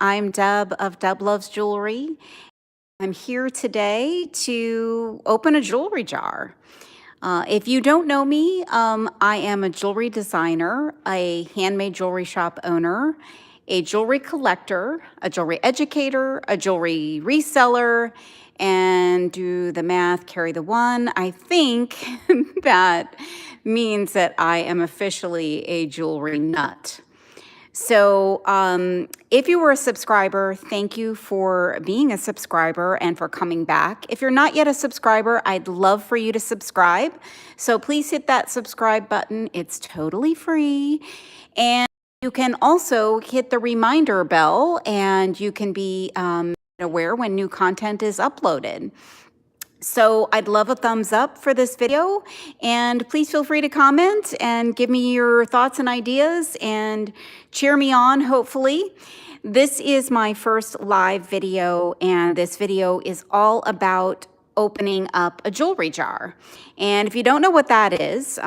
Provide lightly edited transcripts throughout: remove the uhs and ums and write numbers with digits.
I'm Deb of Deb Loves Jewelry. I'm here today to open a jewelry jar. If you don't know me, I am a jewelry designer, a handmade jewelry shop owner, a jewelry collector, a jewelry educator, a jewelry reseller, and do the math, carry the one. I think that means that I am officially a jewelry nut. So, if you were a subscriber, thank you for being a subscriber and for coming back. If you're not yet a subscriber, I'd love for you to subscribe. So please hit that subscribe button. It's totally free. And you can also hit the reminder bell and you can be aware when new content is uploaded. So I'd love a thumbs up for this video, and please feel free to comment and give me your thoughts and ideas and cheer me on, hopefully. This is my first live video, and this video is all about opening up a jewelry jar. And if you don't know what that is,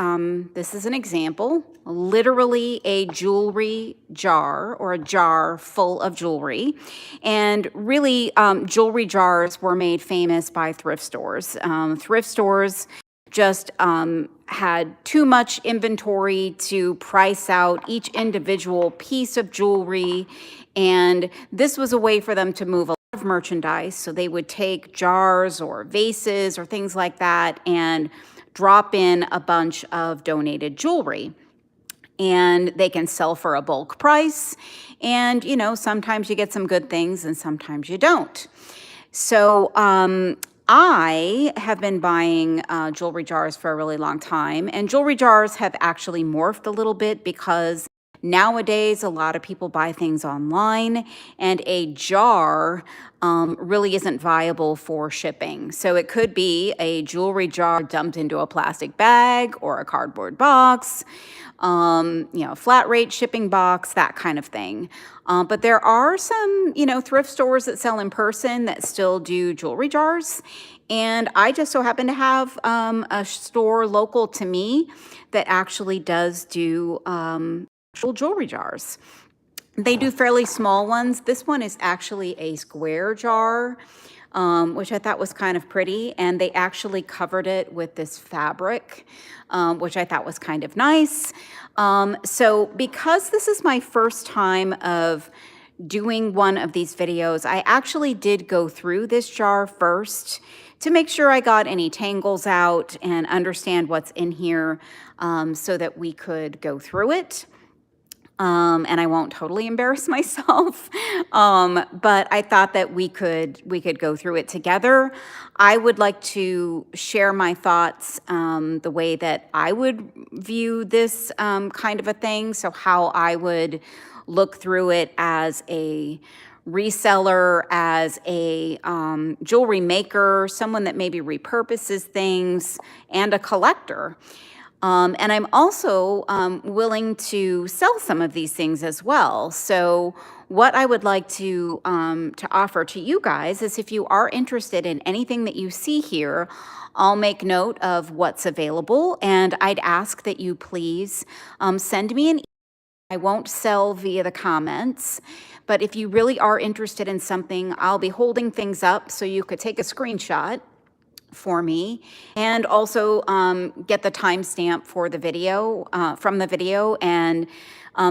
this is an example, literally a jewelry jar or a jar full of jewelry. And really, jewelry jars were made famous by thrift stores. Thrift stores just had too much inventory to price out each individual piece of jewelry. And this was a way for them to move a lot of merchandise. So they would take jars or vases or things like that and drop in a bunch of donated jewelry. And they can sell for a bulk price. And, you know, sometimes you get some good things and sometimes you don't. So I have been buying jewelry jars for a really long time. And jewelry jars have actually morphed a little bit because nowadays a lot of people buy things online, and a jar really isn't viable for shipping. So it could be a jewelry jar dumped into a plastic bag or a cardboard box, flat rate shipping box, that kind of thing. But there are some, thrift stores that sell in person that still do jewelry jars. And I just so happen to have a store local to me that actually does do actual jewelry jars. They do fairly small ones. This one is actually a square jar, which I thought was kind of pretty. And they actually covered it with this fabric, which I thought was kind of nice. So because this is my first time of doing one of these videos, I actually did go through this jar first to make sure I got any tangles out and understand what's in here, so that we could go through it. And I won't totally embarrass myself, but I thought that we could go through it together. I would like to share my thoughts the way that I would view this kind of a thing, so how I would look through it as a reseller, as a jewelry maker, someone that maybe repurposes things, and a collector. And I'm also willing to sell some of these things as well. So what I would like to offer to you guys is, if you are interested in anything that you see here, I'll make note of what's available, and I'd ask that you please send me an email. I won't sell via the comments, but if you really are interested in something, I'll be holding things up so you could take a screenshot for me, and also get the timestamp for the video, from the video, and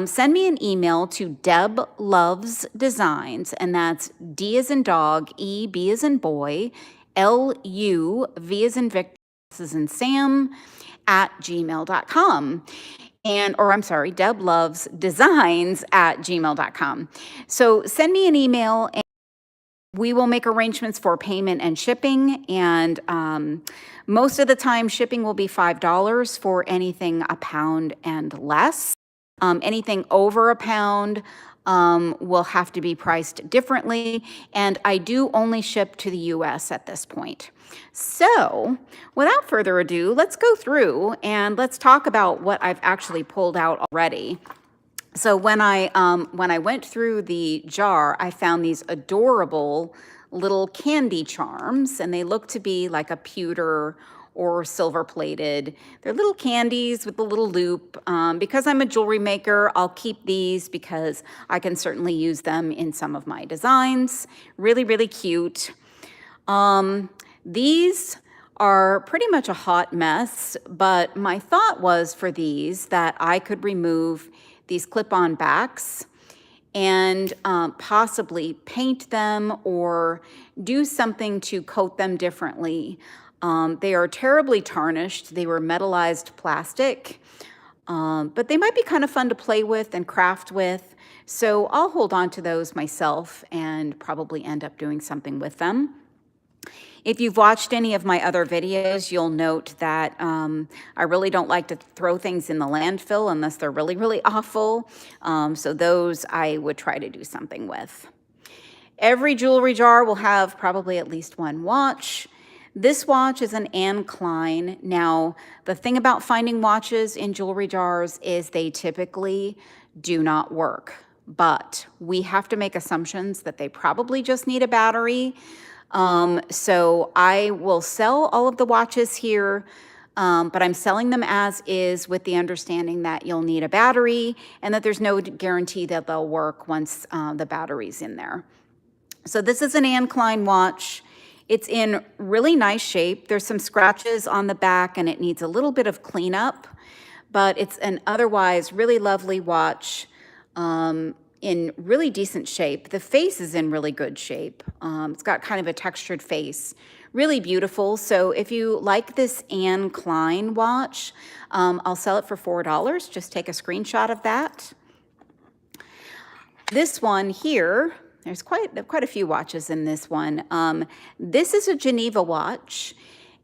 send me an email to Deb Loves Designs, and that's D as in dog, E, B as in boy, L-U, V as in Victor, S as in Sam, at gmail.com. Deb Loves Designs at gmail.com. So send me an email, and we will make arrangements for payment and shipping, and most of the time shipping will be $5 for anything a pound and less. Anything over a pound will have to be priced differently, and I do only ship to the US at this point. So without further ado, let's go through and let's talk about what I've actually pulled out already. So when I went through the jar, I found these adorable little candy charms, and they look to be like a pewter or silver plated. They're little candies with a little loop. Because I'm a jewelry maker, I'll keep these because I can certainly use them in some of my designs. Really, really cute. These are pretty much a hot mess, but my thought was for these that I could remove these clip-on backs and possibly paint them or do something to coat them differently. They are terribly tarnished. They were metallized plastic, but they might be kind of fun to play with and craft with. So I'll hold on to those myself and probably end up doing something with them. If you've watched any of my other videos, you'll note that I really don't like to throw things in the landfill unless they're really, really awful. So those I would try to do something with. Every jewelry jar will have probably at least one watch. This watch is an Anne Klein. Now, the thing about finding watches in jewelry jars is they typically do not work, but we have to make assumptions that they probably just need a battery. So I will sell all of the watches here, but I'm selling them as is with the understanding that you'll need a battery and that there's no guarantee that they'll work once the battery's in there. So this is an Anne Klein watch. It's in really nice shape. There's some scratches on the back and it needs a little bit of cleanup, but it's an otherwise really lovely watch. In really decent shape. The face is in really good shape. It's got kind of a textured face, really beautiful. So if you like this Anne Klein watch, I'll sell it for $4. Just take a screenshot of that. This one here, there's quite a few watches in this one. This is a Geneva Watch,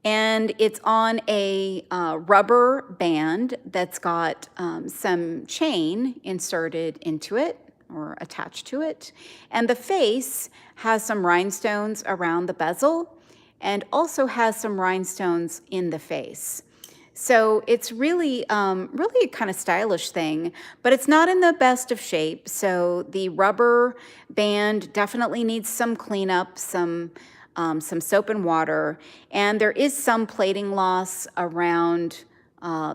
and it's on a rubber band that's got some chain inserted into it or attached to it. And the face has some rhinestones around the bezel and also has some rhinestones in the face. So it's really a kind of stylish thing, but it's not in the best of shape. So the rubber band definitely needs some cleanup, some soap and water, and there is some plating loss around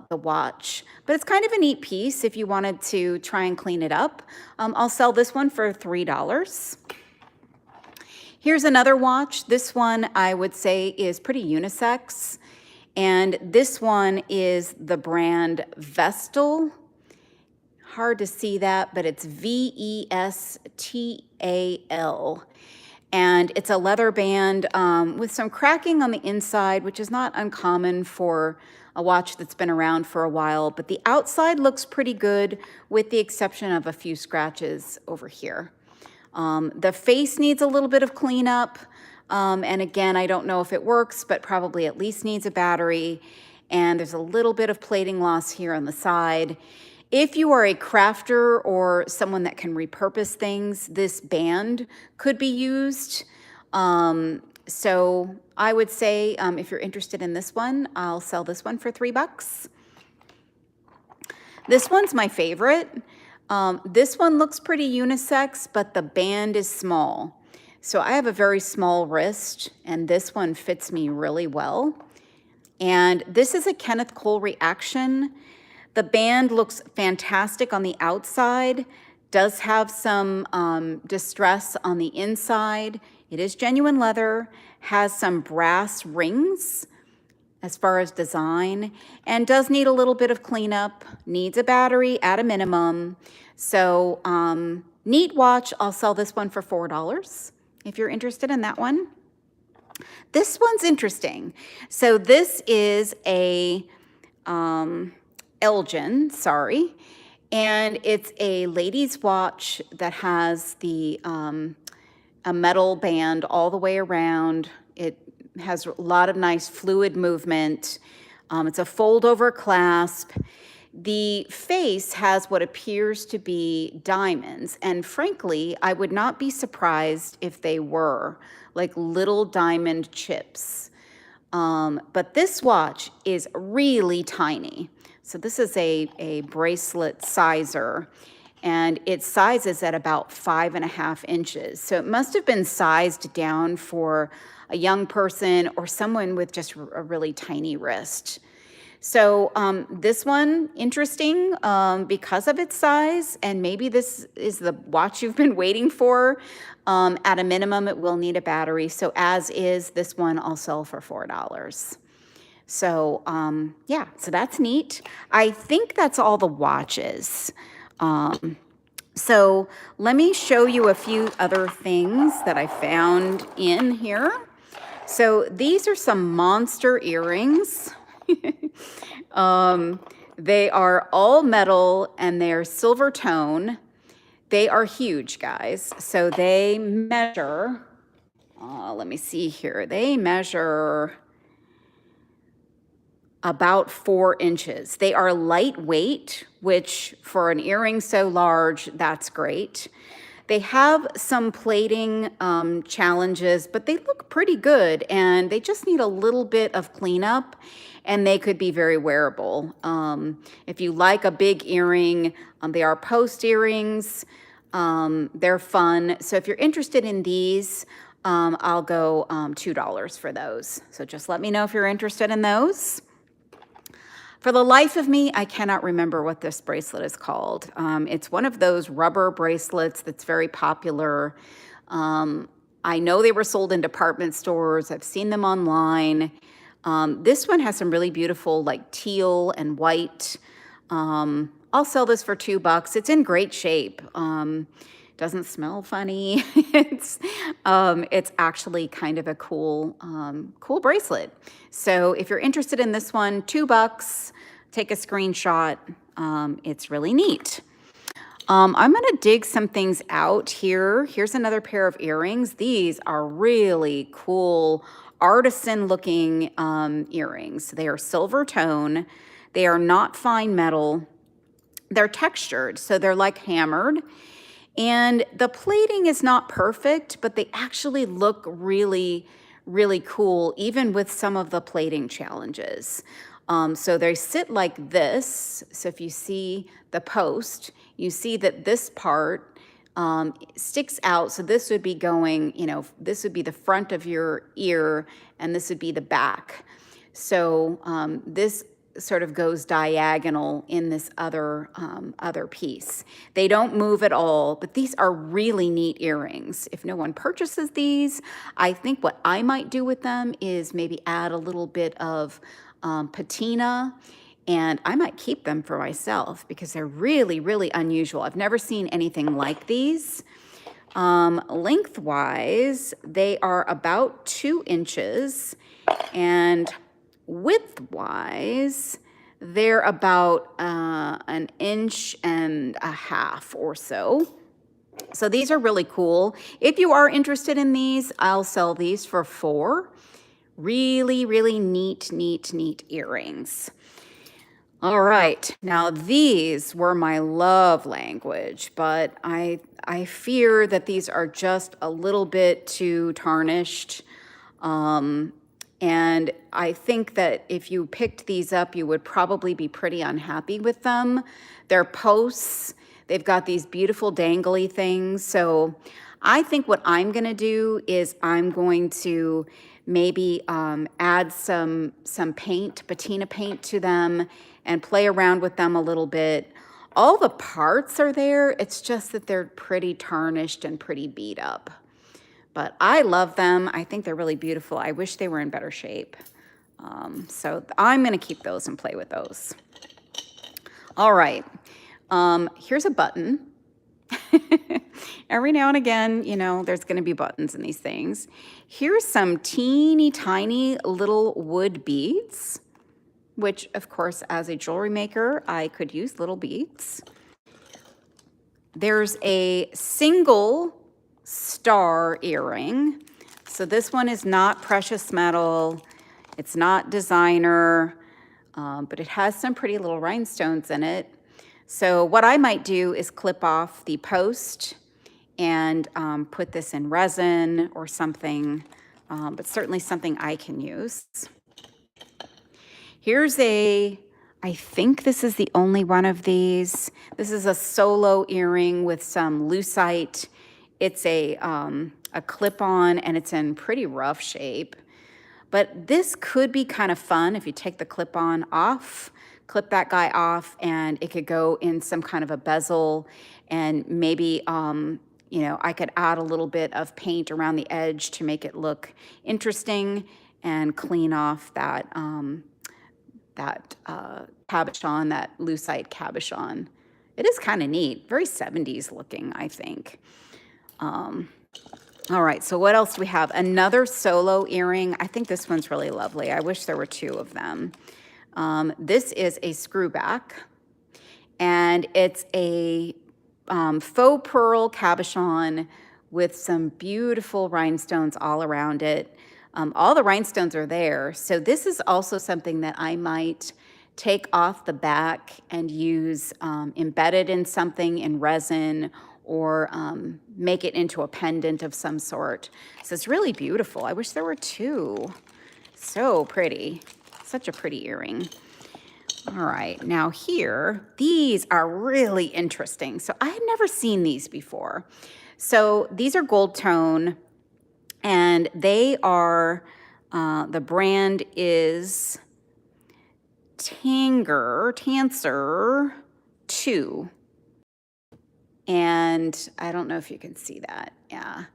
the watch, but it's kind of a neat piece if you wanted to try and clean it up. I'll sell this one for $3. Here's another watch. This one I would say is pretty unisex, and this one is the brand Vestal. Hard to see that, but it's Vestal. And it's a leather band with some cracking on the inside, which is not uncommon for a watch that's been around for a while, but the outside looks pretty good with the exception of a few scratches over here. The face needs a little bit of cleanup, and again, I don't know if it works, but probably at least needs a battery, and there's a little bit of plating loss here on the side. If you are a crafter or someone that can repurpose things, this band could be used. So I would say if you're interested in this one, I'll sell this one for $3. This one's my favorite. This one looks pretty unisex, but the band is small. So I have a very small wrist, and this one fits me really well. And this is a Kenneth Cole Reaction. The band looks fantastic on the outside, does have some distress on the inside. It is genuine leather, has some brass rings as far as design, and does need a little bit of cleanup, needs a battery at a minimum. So neat watch. I'll sell this one for $4 if you're interested in that one. This one's interesting. So this is a Elgin, and it's a lady's watch that has the a metal band all the way around. It has a lot of nice fluid movement. It's a fold-over clasp. The face has what appears to be diamonds, and frankly, I would not be surprised if they were, like little diamond chips. But this watch is really tiny. So this is a bracelet sizer, and its size is at about 5.5 inches. So it must have been sized down for a young person or someone with just a really tiny wrist. So this one, interesting because of its size, and maybe this is the watch you've been waiting for. At a minimum, it will need a battery. So as is, this one I'll sell for $4. So yeah, so that's neat. I think that's all the watches. So let me show you a few other things that I found in here. So these are some monster earrings. They are all metal and they're silver tone. They are huge, guys. So they measure, let me see here. They measure about 4 inches. They are lightweight, which for an earring so large, that's great. They have some plating challenges, but they look pretty good and they just need a little bit of cleanup and they could be very wearable. If you like a big earring, they are post earrings. They're fun. So if you're interested in these, I'll go $2 for those. So just let me know if you're interested in those. For the life of me, I cannot remember what this bracelet is called. It's one of those rubber bracelets that's very popular. I know they were sold in department stores. I've seen them online. This one has some really beautiful like teal and white. I'll sell this for $2. It's in great shape. Doesn't smell funny. It's actually kind of a cool bracelet. So if you're interested in this one, $2, take a screenshot. It's really neat. I'm gonna dig some things out here. Here's another pair of earrings. These are really cool, artisan looking earrings. They are silver tone. They are not fine metal. They're textured, so they're like hammered. And the plating is not perfect, but they actually look really, really cool, even with some of the plating challenges. So they sit like this. So if you see the post, you see that this part sticks out. So this would be going, this would be the front of your ear, and this would be the back. So this sort of goes diagonal in this other piece. They don't move at all, but these are really neat earrings. If no one purchases these, I think what I might do with them is maybe add a little bit of patina, and I might keep them for myself because they're really, really unusual. I've never seen anything like these. Lengthwise, they are about 2 inches, and widthwise, they're about 1.5 inches or so. So these are really cool. If you are interested in these, I'll sell these for $4. Really, really neat, neat, neat earrings. All right, now these were my love language, but I fear that these are just a little bit too tarnished. And I think that if you picked these up, you would probably be pretty unhappy with them. They're posts. They've got these beautiful dangly things. So I think what I'm going to do is I'm going to maybe add some paint, patina paint to them and play around with them a little bit. All the parts are there. It's just that they're pretty tarnished and pretty beat up. But I love them. I think they're really beautiful. I wish they were in better shape. So I'm going to keep those and play with those. All right. Here's a button. Every now and again, there's going to be buttons in these things. Here's some teeny tiny little wood beads, which, of course, as a jewelry maker, I could use little beads. There's a single star earring. So this one is not precious metal. It's not designer, but it has some pretty little rhinestones in it. So what I might do is clip off the post and put this in resin or something, but certainly something I can use. Here's a I think this is the only one of these. This is a solo earring with some lucite. It's a clip-on, and it's in pretty rough shape. But this could be kind of fun if you take the clip-on off, clip that guy off, and it could go in some kind of a bezel, and maybe I could add a little bit of paint around the edge to make it look interesting and clean off that cabochon, that lucite cabochon. It is kind of neat, very 70s looking, I think. All right, so what else do we have? Another solo earring. I think this one's really lovely. I wish there were two of them. This is a screwback, and it's a faux pearl cabochon with some beautiful rhinestones all around it. All the rhinestones are there. So this is also something that I might take off the back and use embedded in something in resin, or make it into a pendant of some sort. So it's really beautiful. I wish there were two. So pretty. Such a pretty earring. All right, now here, these are really interesting. So I had never seen these before. So these are gold tone, and they are, the brand is Tanser 2. And I don't know if you can see that. Yeah.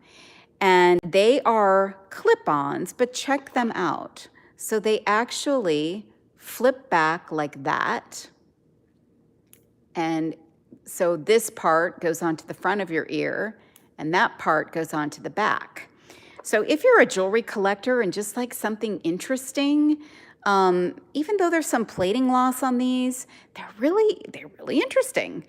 And they are clip-ons, but check them out. So they actually flip back like that. And so this part goes onto the front of your ear, and that part goes onto the back. So if you're a jewelry collector and just like something interesting, even though there's some plating loss on these, they're really interesting.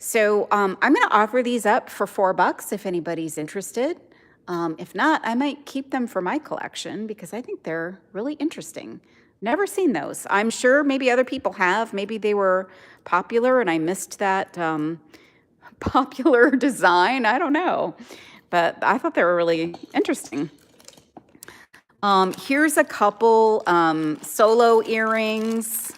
So I'm going to offer these up for $4 if anybody's interested. If not, I might keep them for my collection because I think they're really interesting. Never seen those. I'm sure maybe other people have. Maybe they were popular and I missed that popular design. I don't know. But I thought they were really interesting. Here's a couple solo earrings.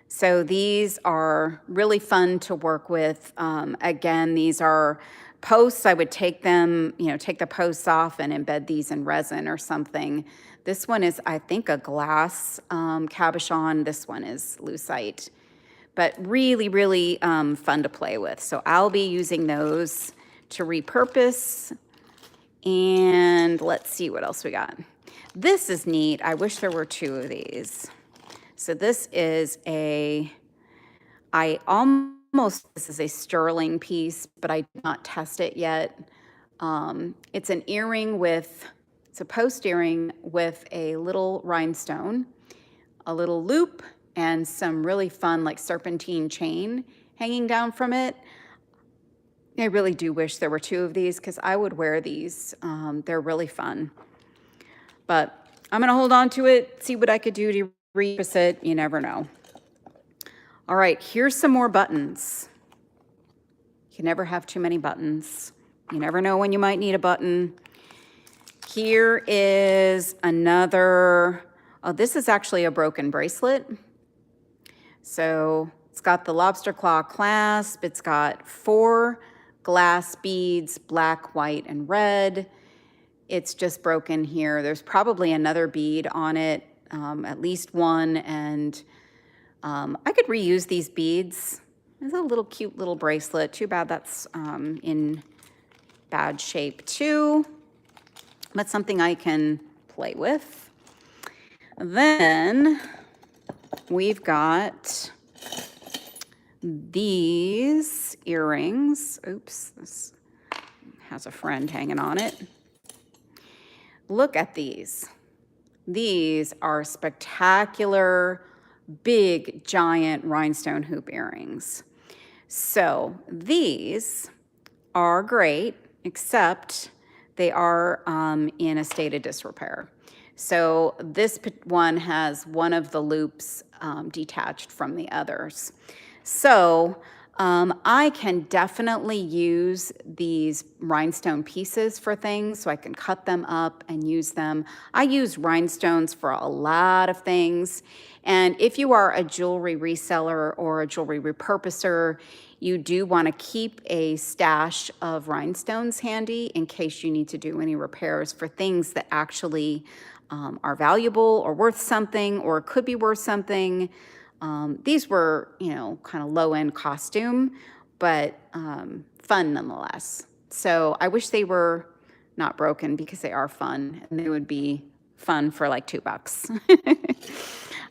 So these are really fun to work with. Again, these are posts. I would take them, take the posts off and embed these in resin or something. This one is, I think, a glass cabochon. This one is lucite, but really, really fun to play with. So I'll be using those to repurpose. And let's see what else we got. This is neat. I wish there were two of these. So this is this is a sterling piece, but I did not test it yet. It's an earring it's a post earring with a little rhinestone, a little loop, and some really fun like serpentine chain hanging down from it. I really do wish there were two of these because I would wear these. They're really fun. But I'm going to hold on to it, see what I could do to repurpose it. You never know. All right, here's some more buttons. You can never have too many buttons. You never know when you might need a button. Here is another, this is actually a broken bracelet. So it's got the lobster claw clasp. It's got 4 glass beads, black, white, and red. It's just broken here. There's probably another bead on it, at least one, and I could reuse these beads. It's a little cute little bracelet. Too bad that's in bad shape too, but something I can play with. Then we've got these earrings. Oops, this has a friend hanging on it. Look at these. These are spectacular, big, giant rhinestone hoop earrings. So these are great, except they are in a state of disrepair. So this one has one of the loops detached from the others. So I can definitely use these rhinestone pieces for things, so I can cut them up and use them. I use rhinestones for a lot of things. And if you are a jewelry reseller or a jewelry repurposer, you do want to keep a stash of rhinestones handy in case you need to do any repairs for things that actually are valuable or worth something or could be worth something. These were, kind of low-end costume, but fun nonetheless. So I wish they were not broken because they are fun and they would be fun for like $2.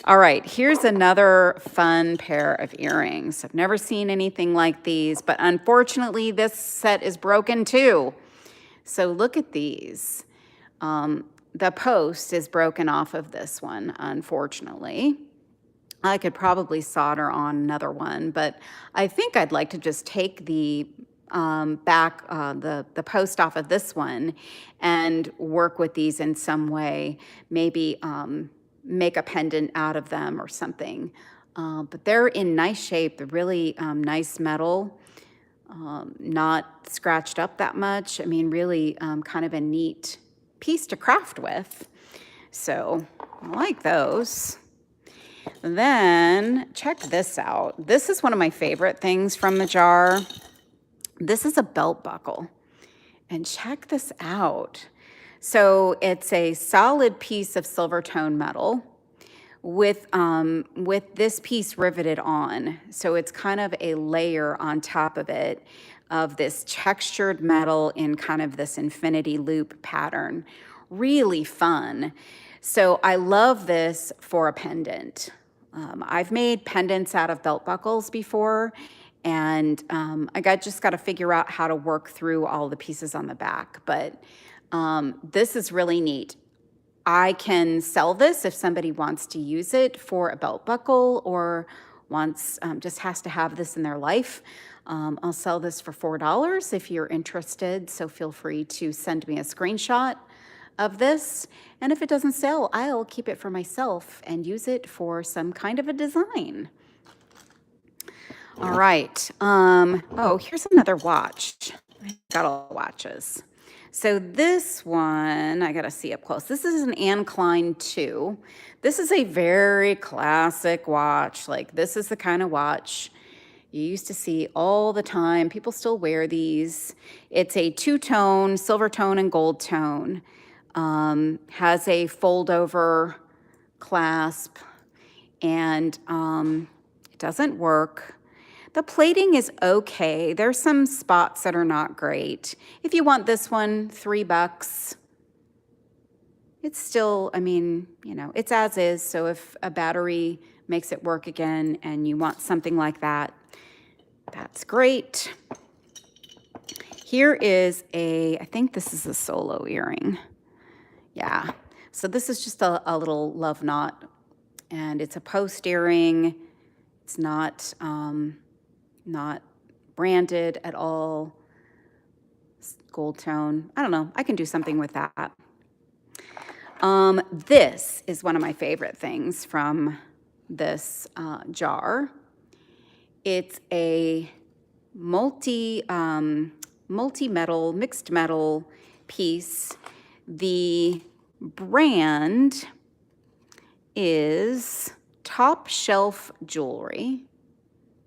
All right, here's another fun pair of earrings. I've never seen anything like these, but unfortunately this set is broken too. So look at these. The post is broken off of this one, unfortunately. I could probably solder on another one, but I think I'd like to just take the the post off of this one and work with these in some way, maybe make a pendant out of them or something. But they're in nice shape, they're really nice metal, not scratched up that much. I mean, really kind of a neat piece to craft with. So I like those. Then check this out. This is one of my favorite things from the jar. This is a belt buckle. And check this out. So it's a solid piece of silver tone metal with this piece riveted on. So it's kind of a layer on top of it of this textured metal in kind of this infinity loop pattern. Really fun. So I love this for a pendant. I've made pendants out of belt buckles before, and just got to figure out how to work through all the pieces on the back. But this is really neat. I can sell this if somebody wants to use it for a belt buckle or just has to have this in their life. I'll sell this for $4 if you're interested, so feel free to send me a screenshot of this. And if it doesn't sell, I'll keep it for myself and use it for some kind of a design. All right. Here's another watch. I got all the watches. So this one, I got to see up close. This is an Anne Klein 2. This is a very classic watch. Like, this is the kind of watch you used to see all the time. People still wear these. It's a two-tone, silver tone and gold tone. Has a fold-over clasp, and it doesn't work. The plating is okay. There's some spots that are not great. If you want this one, $3. It's still, it's as is. So if a battery makes it work again and you want something like that, that's great. Here is I think this is a solo earring. Yeah, so this is just a little love knot, and it's a post earring. It's not branded at all. It's gold tone. I don't know. I can do something with that. This is one of my favorite things from this jar. It's a multi-metal, mixed metal piece. The brand is Top Shelf Jewelry.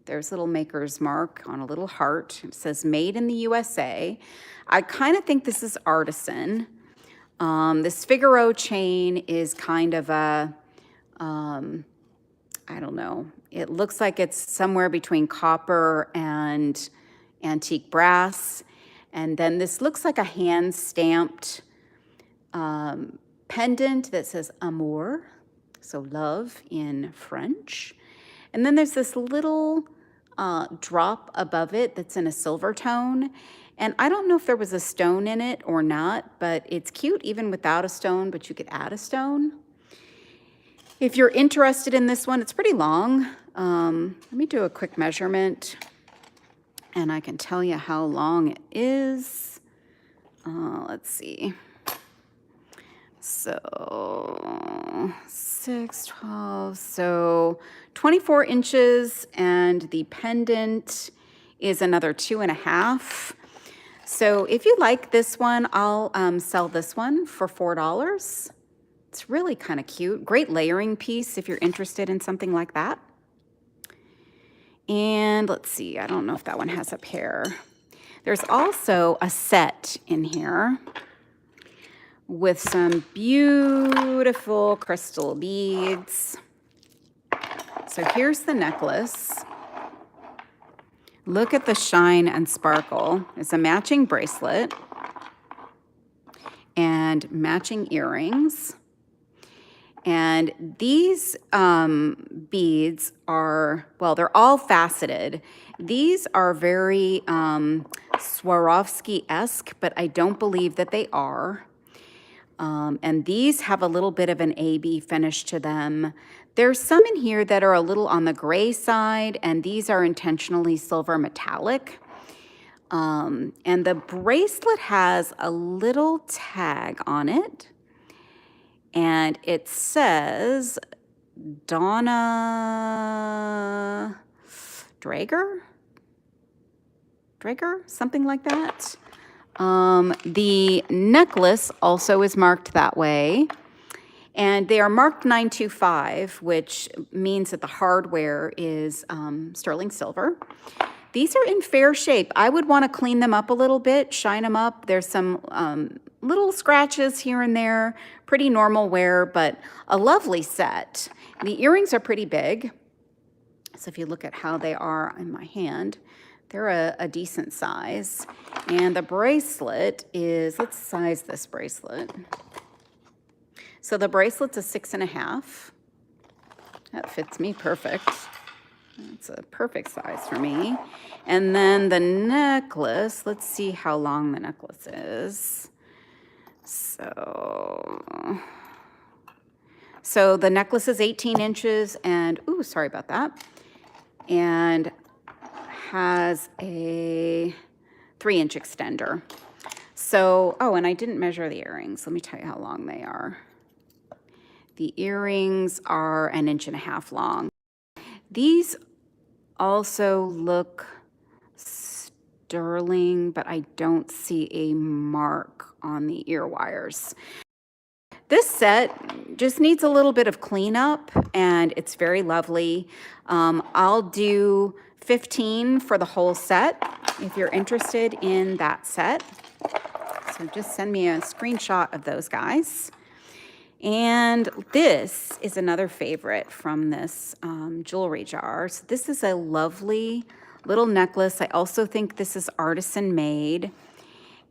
There's a little maker's mark on a little heart. It says made in the USA. I kind of think this is artisan. This Figaro chain is kind of I don't know. It looks like it's somewhere between copper and antique brass. And then this looks like a hand-stamped pendant that says amour, so love in French. And then there's this little drop above it that's in a silver tone. And I don't know if there was a stone in it or not, but it's cute even without a stone, but you could add a stone. If you're interested in this one, it's pretty long. Let me do a quick measurement, and I can tell you how long it is. Let's see. So 6, 12, so 24 inches, and the pendant is another 2.5. So if you like this one, I'll sell this one for $4. It's really kind of cute. Great layering piece if you're interested in something like that. And let's see, I don't know if that one has a pair. There's also a set in here with some beautiful crystal beads. So here's the necklace. Look at the shine and sparkle. It's a matching bracelet and matching earrings. And these beads are, well, they're all faceted. These are very Swarovski-esque, but I don't believe that they are. And these have a little bit of an AB finish to them. There's some in here that are a little on the gray side, and these are intentionally silver metallic. And the bracelet has a little tag on it. And it says Donna Drager, something like that. The necklace also is marked that way. And they are marked 925, which means that the hardware is sterling silver. These are in fair shape. I would want to clean them up a little bit, shine them up. There's some little scratches here and there, pretty normal wear, but a lovely set. The earrings are pretty big. So if you look at how they are in my hand, they're a decent size. And the bracelet is, let's size this bracelet. So the bracelet's a 6.5. That fits me perfect. It's a perfect size for me. And then the necklace, let's see how long the necklace is. So the necklace is 18 inches and, ooh, sorry about that. And has a 3-inch extender. So, oh, and I didn't measure the earrings. Let me tell you how long they are. The earrings are 1.5 inches long. These also look sterling, but I don't see a mark on the ear wires. This set just needs a little bit of cleanup, and it's very lovely. I'll do $15 for the whole set if you're interested in that set. So just send me a screenshot of those guys. And this is another favorite from this jewelry jar. So this is a lovely little necklace. I also think this is artisan made.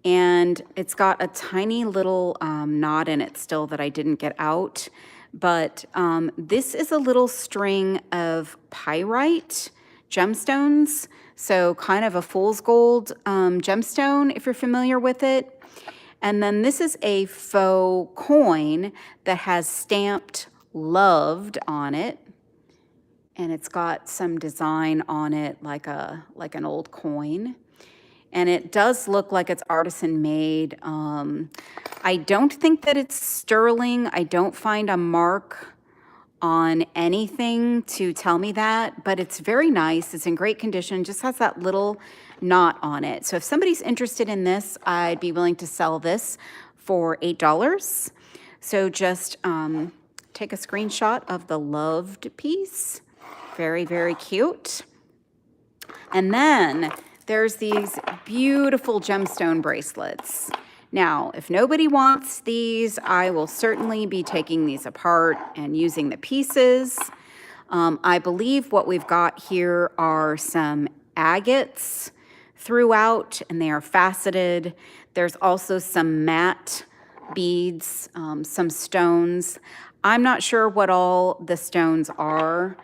And it's got a tiny little knot in it still that I didn't get out. But this is a little string of pyrite gemstones. So kind of a fool's gold gemstone, if you're familiar with it. And then this is a faux coin that has stamped loved on it. And it's got some design on it like an old coin. And it does look like it's artisan made. I don't think that it's sterling. I don't find a mark on anything to tell me that, but it's very nice. It's in great condition, just has that little knot on it. So if somebody's interested in this, I'd be willing to sell this for $8. So just take a screenshot of the loved piece. Very, very cute. And then there's these beautiful gemstone bracelets. Now, if nobody wants these, I will certainly be taking these apart and using the pieces. I believe what we've got here are some agates throughout, and they are faceted. There's also some matte beads, some stones. I'm not sure what all the stones are.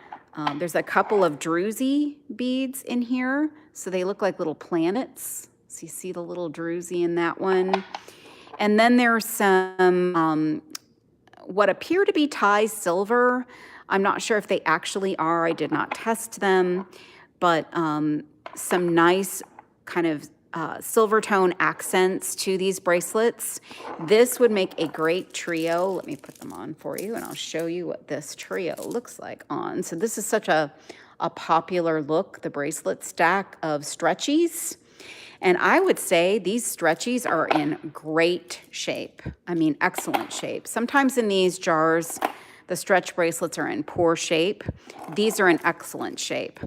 There's a couple of druzy beads in here, so they look like little planets. So you see the little druzy in that one. And then there's some what appear to be Thai silver. I'm not sure if they actually are. I did not test them, but some nice kind of silver tone accents to these bracelets. This would make a great trio. Let me put them on for you and I'll show you what this trio looks like on. So this is such a a popular look, the bracelet stack of stretchies. And I would say these stretchies are in great shape. I mean, excellent shape. Sometimes in these jars, the stretch bracelets are in poor shape. These are in excellent shape.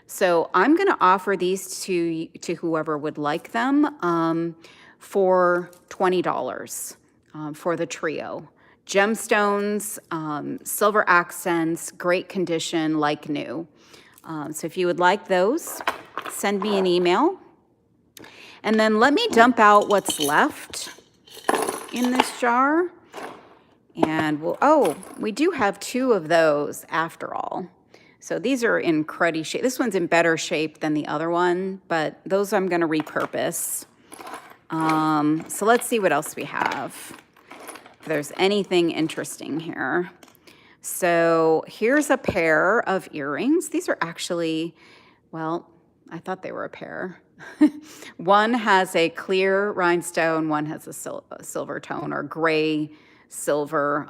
So I'm going to offer these to whoever would like them for $20 for the trio. Gemstones, silver accents, great condition, like new. So if you would like those, send me an email. And then let me dump out what's left in this jar. And we do have 2 of those after all. So these are in cruddy shape. This one's in better shape than the other one, but those I'm going to repurpose. So let's see what else we have. If there's anything interesting here. So here's a pair of earrings. These are actually, well, I thought they were a pair. One has a clear rhinestone, one has a silver tone or gray silver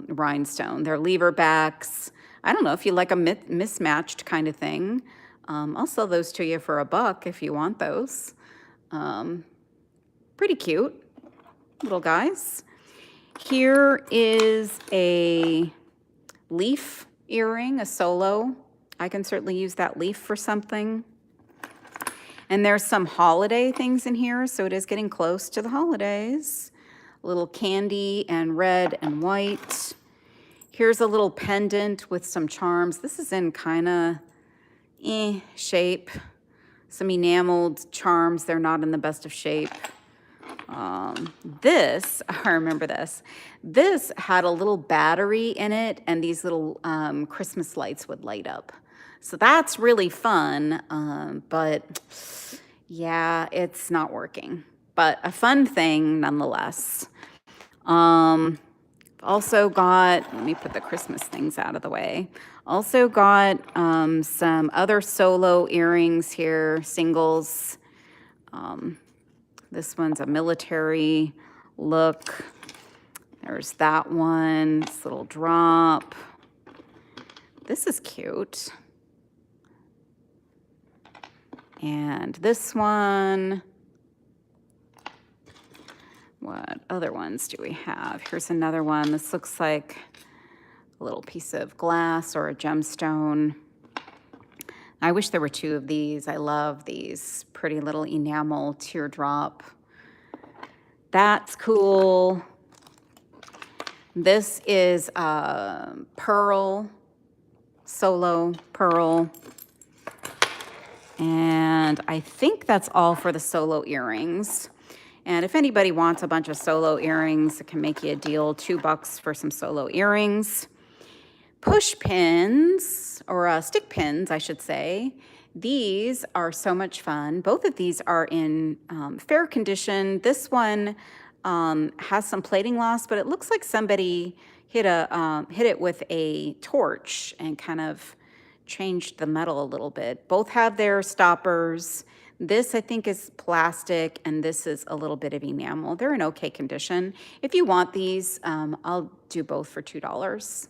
rhinestone. They're lever backs. I don't know if you like a mismatched kind of thing. I'll sell those to you for $1 if you want those. Pretty cute little guys. Here is a leaf earring, a solo. I can certainly use that leaf for something. And there's some holiday things in here, so it is getting close to the holidays. A little candy and red and white. Here's a little pendant with some charms. This is in kind of shape. Some enameled charms. They're not in the best of shape. This, I remember this. This had a little battery in it, and these little Christmas lights would light up. So that's really fun, but yeah, it's not working. But a fun thing nonetheless. Also got, let me put the Christmas things out of the way. Also got some other solo earrings here, singles. This one's a military look. There's that one, this little drop. This is cute. And this one. What other ones do we have? Here's another one. This looks like a little piece of glass or a gemstone. I wish there were 2 of these. I love these pretty little enamel teardrop. That's cool. This is a pearl, solo pearl. And I think that's all for the solo earrings. And if anybody wants a bunch of solo earrings, I can make you a deal, $2 for some solo earrings. Push pins, or stick pins, I should say. These are so much fun. Both of these are in fair condition. This one has some plating loss, but it looks like somebody hit it with a torch and kind of changed the metal a little bit. Both have their stoppers. This, I think, is plastic, and this is a little bit of enamel. They're in okay condition. If you want these, I'll do both for $2.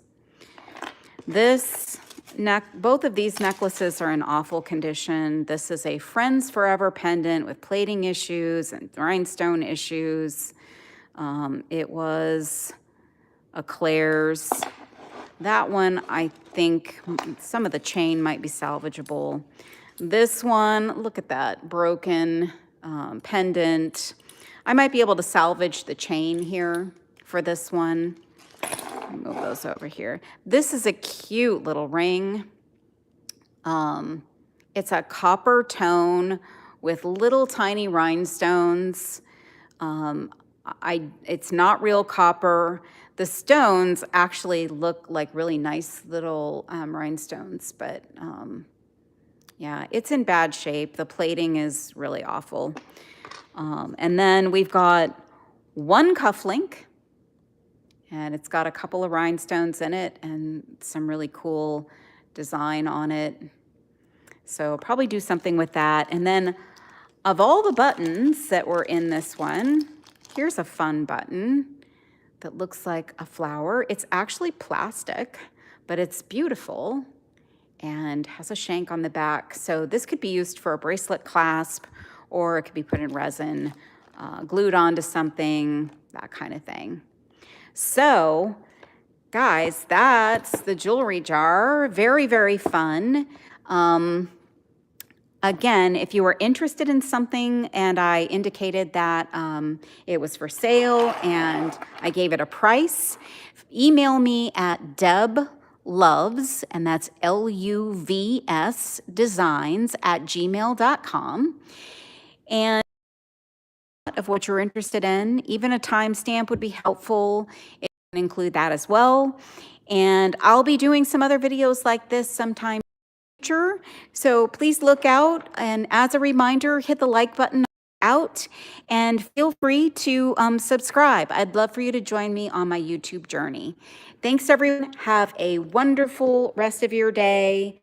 Both of these necklaces are in awful condition. This is a Friends Forever pendant with plating issues and rhinestone issues. It was a Claire's. That one, I think some of the chain might be salvageable. This one, look at that, broken pendant. I might be able to salvage the chain here for this one. Move those over here. This is a cute little ring. It's a copper tone with little tiny rhinestones. It's not real copper. The stones actually look like really nice little rhinestones, but yeah, it's in bad shape. The plating is really awful. And then we've got one cufflink, and it's got a couple of rhinestones in it and some really cool design on it. So I'll probably do something with that. And then of all the buttons that were in this one, here's a fun button that looks like a flower. It's actually plastic, but it's beautiful. and has a shank on the back. So this could be used for a bracelet clasp, or it could be put in resin, glued onto something, that kind of thing. So guys, that's the jewelry jar. Very, very fun. Again, if you are interested in something and I indicated that it was for sale and I gave it a price, email me at debloves, and that's LUVS designs @gmail.com. And of what you're interested in, even a timestamp would be helpful. It can include that as well. And I'll be doing some other videos like this sometime. So please look out, and as a reminder, hit the like button out and feel free to subscribe. I'd love for you to join me on my YouTube journey. Thanks everyone. Have a wonderful rest of your day.